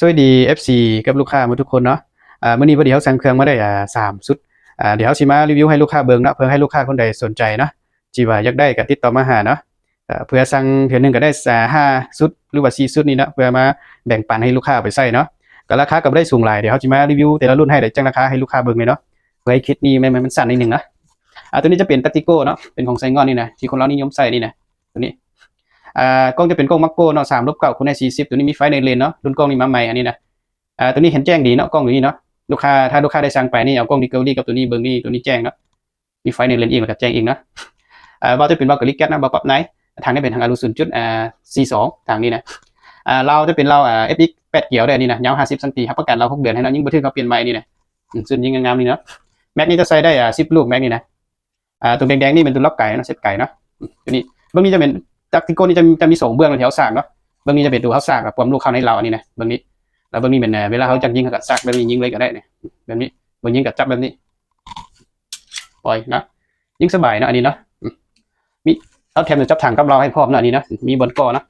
สวัสดี FC กับลูกค้าทุกคนเนาะมื้อนี้พอดีเขาสั่งเครื่องมาได้3ชุดเดี๋ยวสิมารีวิวให้ลูกค้าเบิ่งเนาะเพื่อให้ลูกค้าคนใดสนใจเนาะที่ว่าอยากได้ก็ติดต่อมาหาเนาะเพื่อสั่งเทื่อหนึงก็ได้5ชุดหรือว่า4ชุดนี่เนาะเพื่อมาแบ่งปันให้ลูกค้าเอาไปใช้เนาะก็ราคาก็บ่ได้สูงหลายเดี๋ยวเขาสิมารีวิวแต่ละรุ่นให้ได้จังราคาให้ลูกค้าเบิ่งเลยเนาะเพื่อให้คลิปนี้มันสั้นนิดนึงนะตัวนี้จะเป็น Tactico เนาะเป็นของไซงอนนี่นะที่คนเรานิยมใช้นี่นะตัวนี้กล้องจะเป็นกล้องมักโกเนาะ3-9คูณ40ตัวนี้มีไฟในเลนเนาะรุ่นกล้องนี้มาใหม่อันนี้นะตัวนี้เห็นแจ้งดีเนาะกล้องตัวนี้เนาะถ้าลูกค้าได้สั่งไปนี่เอากล้องดิเกลลี่กับตัวนี้เบิ่งนี่ตัวนี้แจ้งเนาะมีไฟในเลนเองแล้วก็แจ้งเองนะบาจะเป็นบากลิกแก๊สนะบาปรับไนท์ทางนี้เป็นทางอลู0.42ทางนี้นะเราจะเป็นเราFX 8เกี่ยวได้นี่นะยาว50 cm ครับประกันเรา6 เดือนให้นะยิ่งบ่ถึงเขาเปลี่ยนใหม่นี่นะส่วนยิ่งงามนี่เนาะแม็กนี่จะใส่ได้10 ลูกแม็กนี่นะตัวแดงๆนี่เป็นตัวล็อกไก่นะเซตไก่เนาะตัวนี้เบื้องนี้จะเป็นตักติโก้นี่จะมี2เบื้องแถวสากเนาะเบื้องนี้จะเป็นตัวเขาสากกับความลูกเข้าในเราอันนี้นะเบื้องนี้แล้วเบื้องนี้เป็นเวลาเขาจับยิงเขาก็ซักแบบนี้ยิงเลยก็ได้เนี่ยแบบนี้เบื้องยิงกับจับแบบนี้ปล่อยนะยิงสบายนะอันนี้เนาะมีเอาแถมตัวจับถังกับเราให้พร้อมนะอันนี้นะมีบนก้อนะ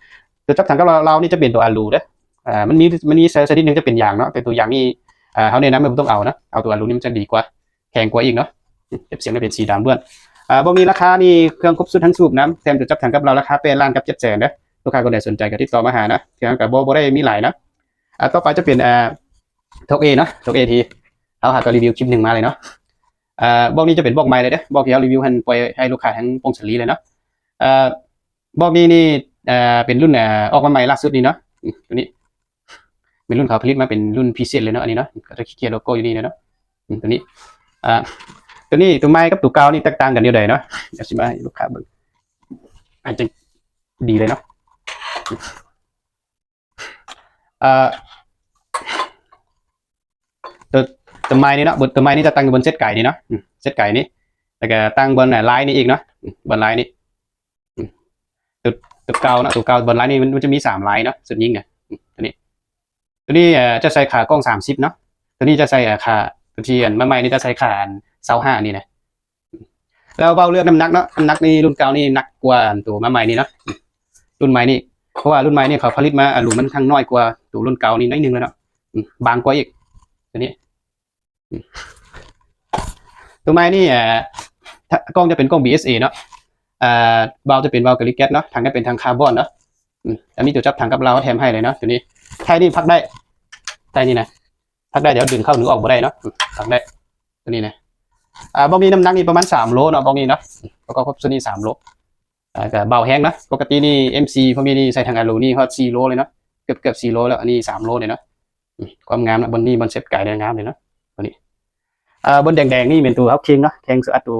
ตัวจับถังกับเรานี่จะเป็นตัวอะลูเด้อมันมีไซส์นิดนึงจะเป็นยางเนาะแต่ตัวอยางนี่เขาเนี่ยนะไม่ต้องเอานะเอาตัวอะลูนี่มันจะดีกว่าแข็งกว่าอีกเนาะเก็บเสียงได้เป็นสีดำเบื้องบ่มีราคานี่เครื่องครบสุดทั้งสูบน้ำแถมตัวจับถังกับเราราคาเป็นล้านกับ700,000นะลูกค้าคนใดสนใจก็ติดต่อมาหานะเครื่องกับบ่ได้มีหลายนะต่อไปจะเป็นทกเอเนาะทกเอทีเขาหาตัวรีวิวคลิปหนึ่งมาเลยเนาะบอกนี้จะเป็นบอกใหม่เลยเด้อบอกที่เขารีวิวให้ปล่อยให้ลูกค้าทั้งปงสลีเลยเนาะบอกนี้นี่เป็นรุ่นออกมาใหม่ล่าสุดนี่เนาะตัวนี้เป็นรุ่นเขาผลิตมาเป็นรุ่นพิเศษเลยเนาะอันนี้เนาะก็จะเขียนโลโก้อยู่นี่เนาะตัวนี้ตัวไม้กับตัวเก่านี่แตกต่างกันเดียวใดเนาะเดี๋ยวสิมาให้ลูกค้าเบิ่งอาจจะดีเลยเนาะตัวไม้นี่เนาะบนตัวไม้นี่จะตั้งอยู่บนเซตไก่นี่เนาะเซตไก่นี่แล้วก็ตั้งบนไลน์นี่อีกเนาะบนไลน์นี่ตัวเก่าเนาะตัวเก่าบนไลน์นี่มันจะมี3ไลน์เนาะสุดยิ่งเนี่ยตัวนี้จะใส่ขากล้อง30เนาะตัวนี้จะใส่ขาตัวที่อันใหม่นี่จะใส่ขา25นี่นะแล้วเบาเรื่องน้ำหนักเนาะน้ำหนักนี่รุ่นเก่านี่หนักกว่าตัวใหม่นี่เนาะรุ่นใหม่นี่เพราะว่ารุ่นใหม่นี่เขาผลิตมาอะลูมันทั้งน้อยกว่าตัวรุ่นเก่านี่น้อยนึงแล้วเนาะบางกว่าอีกตัวนี้ตัวใหม่นี่กล้องจะเป็นกล้อง BSA เนาะเบาจะเป็นเบากาลิแก๊สเนาะทางนี้เป็นทางคาร์บอนเนาะแล้วมีตัวจับทางกับเราแถมให้เลยเนาะตัวนี้ใช่นี่พักได้ใช่นี่นะพักได้เดี๋ยวดึงเข้าหรือออกบ่ได้เนาะพักได้ตัวนี้นะบองนี้น้ำหนักนี่ประมาณ3 โลเนาะบองนี้เนาะแล้วก็ครบส่วนนี้3 โลแต่เบาแห้งนะปกตินี่ MC พวกนี้นี่ใส่ทางอะลูนี่เขา4 โลเลยเนาะเกือบ4 โลแล้วอันนี้3 โลเลยเนาะความงามนะบนนี้บนเซฟไก่เนี่ยงามเลยเนาะตัวนี้บนแดงๆนี่เป็นตัวเขาเคียงเนาะเคียงสุดตัว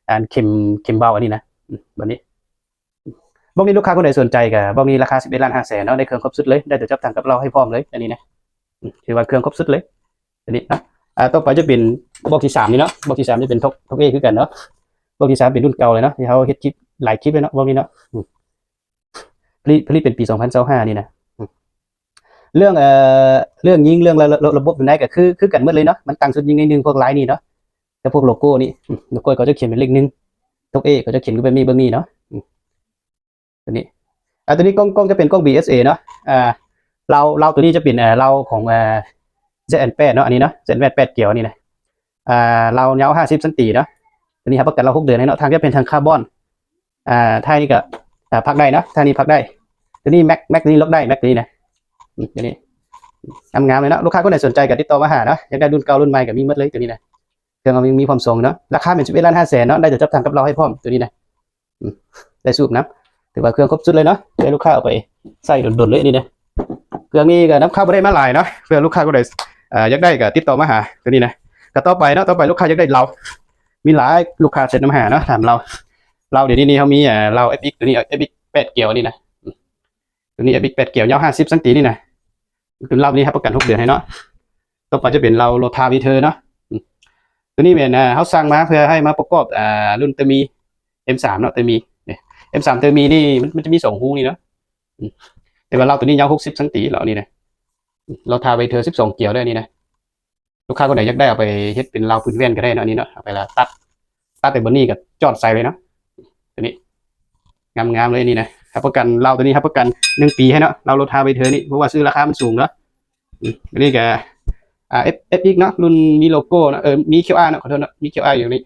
อันเข็มเบาอันนี้นะบนนี้บองนี้ลูกค้าคนใดสนใจกับบองนี้ราคา11,500,000เนาะได้เครื่องครบสุดเลยได้ตัวจับทางกับเราให้พร้อมเลยอันนี้นะถือว่าเครื่องครบสุดเลยอันนี้นะต่อไปจะเป็นบอกที่3นี่เนาะบอกที่3จะเป็นทกเอคือกันเนาะบอกที่3เป็นรุ่นเก่าเลยเนาะที่เขาเฮ็ดคลิปหลายคลิปเลยเนาะบอกนี้เนาะผลิตเป็นปี2025นี่นะเรื่องยิงเรื่องระบบอยู่ไหนก็คือกันหมดเลยเนาะมันต่างสุดยิงในนึงพวกไลน์นี่เนาะแต่พวกโลโก้นี่โลโก้ก็จะเขียนเป็นเลข1ทกเอก็จะเขียนเป็นมีเบอร์นี้เนาะตัวนี้กล้องจะเป็นกล้อง BSA เนาะเราตัวนี้จะเป็นเราของZN8 เนาะอันนี้เนาะ ZN8 เกี่ยวนี่นะเรายาว50 cmเนาะตัวนี้ครับประกันเรา6 เดือนให้เนาะทางจะเป็นทางคาร์บอนท้ายนี่ก็พักได้นะท้ายนี้พักได้ตัวนี้แม็กนี้ล็อกได้แม็กนี้นะตัวนี้งามเลยนะลูกค้าคนไหนสนใจก็ติดต่อมาหาเนาะอยากได้รุ่นเก่ารุ่นใหม่ก็มีหมดเลยตัวนี้นะเครื่องมีความทรงเนาะราคาเป็น11,500,000เนาะได้จะจับทางกับเราให้พร้อมตัวนี้นะได้สูบน้ำถือว่าเครื่องครบสุดเลยเนาะให้ลูกค้าเอาไปใส่โดดๆเลยนี่นะเครื่องนี้ก็น้ำเข้าไม่ได้มาหลายเนาะเพื่อลูกค้าคนใดอยากได้ก็ติดต่อมาหาตัวนี้นะก็ต่อไปเนาะต่อไปลูกค้าอยากได้เรามีหลายลูกค้าเสร็จน้ำหาเนาะถามเราเดี๋ยวนี้เขามีเรา FX ตัวนี้ FX 8เกี่ยวนี่นะตัวนี้ FX 8เกี่ยวยาว50 cmนี่นะคือเรานี้ครับประกัน6 เดือนให้เนาะต่อไปจะเป็นเราโรทาวิเทอร์เนาะตัวนี้เป็นเขาสร้างมาเพื่อให้มาประกอบรุ่นเตมี M3 เนาะเตมี M3 เตมีนี่มันจะมี2 หูนี่เนาะแต่ว่าเราตัวนี้ยาว60 cmเรานี่นะเราทาวิเทอร์12เกี่ยวได้นี่นะลูกค้าคนไหนอยากได้เอาไปเฮ็ดเป็นเราพื้นแว่นก็ได้เนาะนี่เนาะเอาไปละตัดแต่บนนี้ก็จอดใส่เลยเนาะตัวนี้งามเลยนี่นะครับประกันเราตัวนี้ครับประกัน1 ปีให้เนาะเราลดทาไปเธอนี่เพราะว่าซื้อราคามันสูงเนาะ อันนี้ก็FX เนาะรุ่นมีโลโก้นะมี QR นะขอโทษนะมี QR อยู่นี่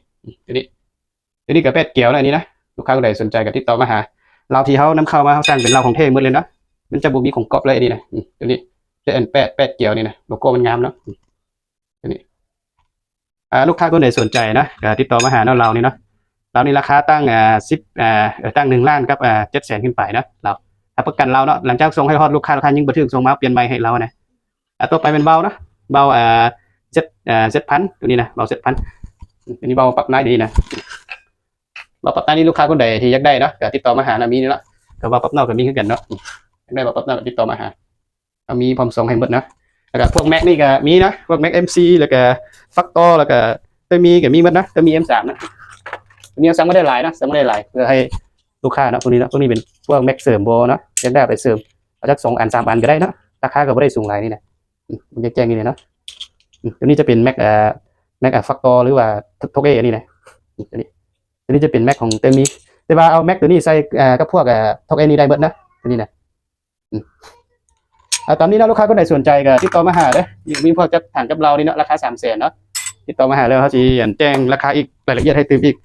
อันนี้ก็แปดเกี่ยวนะอันนี้นะลูกค้าคนใดสนใจก็ติดต่อมาหาเราที่เขานำเข้ามาเขาสร้างเป็นเราของเท่หมดเลยเนาะมันจะบ่มีของก๊อปเลยอันนี้นะอันนี้จะอันแปดเกี่ยวนี่นะโลโก้มันงามเนาะอันนี้ลูกค้าคนใดสนใจนะก็ติดต่อมาหาเรานี่เนาะเรานี่ราคาตั้งตั้ง1 ล้านกับ700,000ขึ้นไปนะเราถ้าประกันเราเนาะหลังจากส่งให้ฮอดลูกค้ายิ่งบ่ถึงส่งมาเปลี่ยนใบให้เรานะต่อไปเป็นเบานะเบา7,000ตัวนี้นะเบา7,000อันนี้เบาปรับได้ดีนะเบาปรับได้นี่ลูกค้าคนใดที่อยากได้เนาะก็ติดต่อมาหานะมีนี่เนาะก็เบาปรับนอกก็มีคือกันเนาะอยากได้เบาปรับนอกก็ติดต่อมาหามีพร้อมส่งให้หมดนะแล้วก็พวกแม็กนี่ก็มีนะพวกแม็ก MC แล้วก็ฟักตอแล้วก็ตัวมีก็มีหมดนะตัวมี M3 นะตัวนี้สั่งไม่ได้หลายนะสั่งไม่ได้หลายเพื่อให้ลูกค้านะพวกนี้นะพวกนี้เป็นพวกแม็กเสริมโบนะอยากได้ไปเสริมเอาจาก2 อัน 3 อันก็ได้นะราคาก็ไม่ได้สูงหลายนี่นะมันจะแจ้งนี่เลยเนาะตัวนี้จะเป็นแม็กฟักตอหรือว่าทกเอนี่นะตัวนี้จะเป็นแม็กของเต็มมีแต่ว่าเอาแม็กตัวนี้ใส่กับพวกทกเอนี่ได้หมดนะตัวนี้นะตอนนี้นะลูกค้าคนไหนสนใจก็ติดต่อมาหาเด้อมีพวกจะถางกับเรานี่เนาะราคา300,000เนาะติดต่อมาหาแล้วเขาจะแจ้งราคาอีกรายละเอียดให้เติมอีก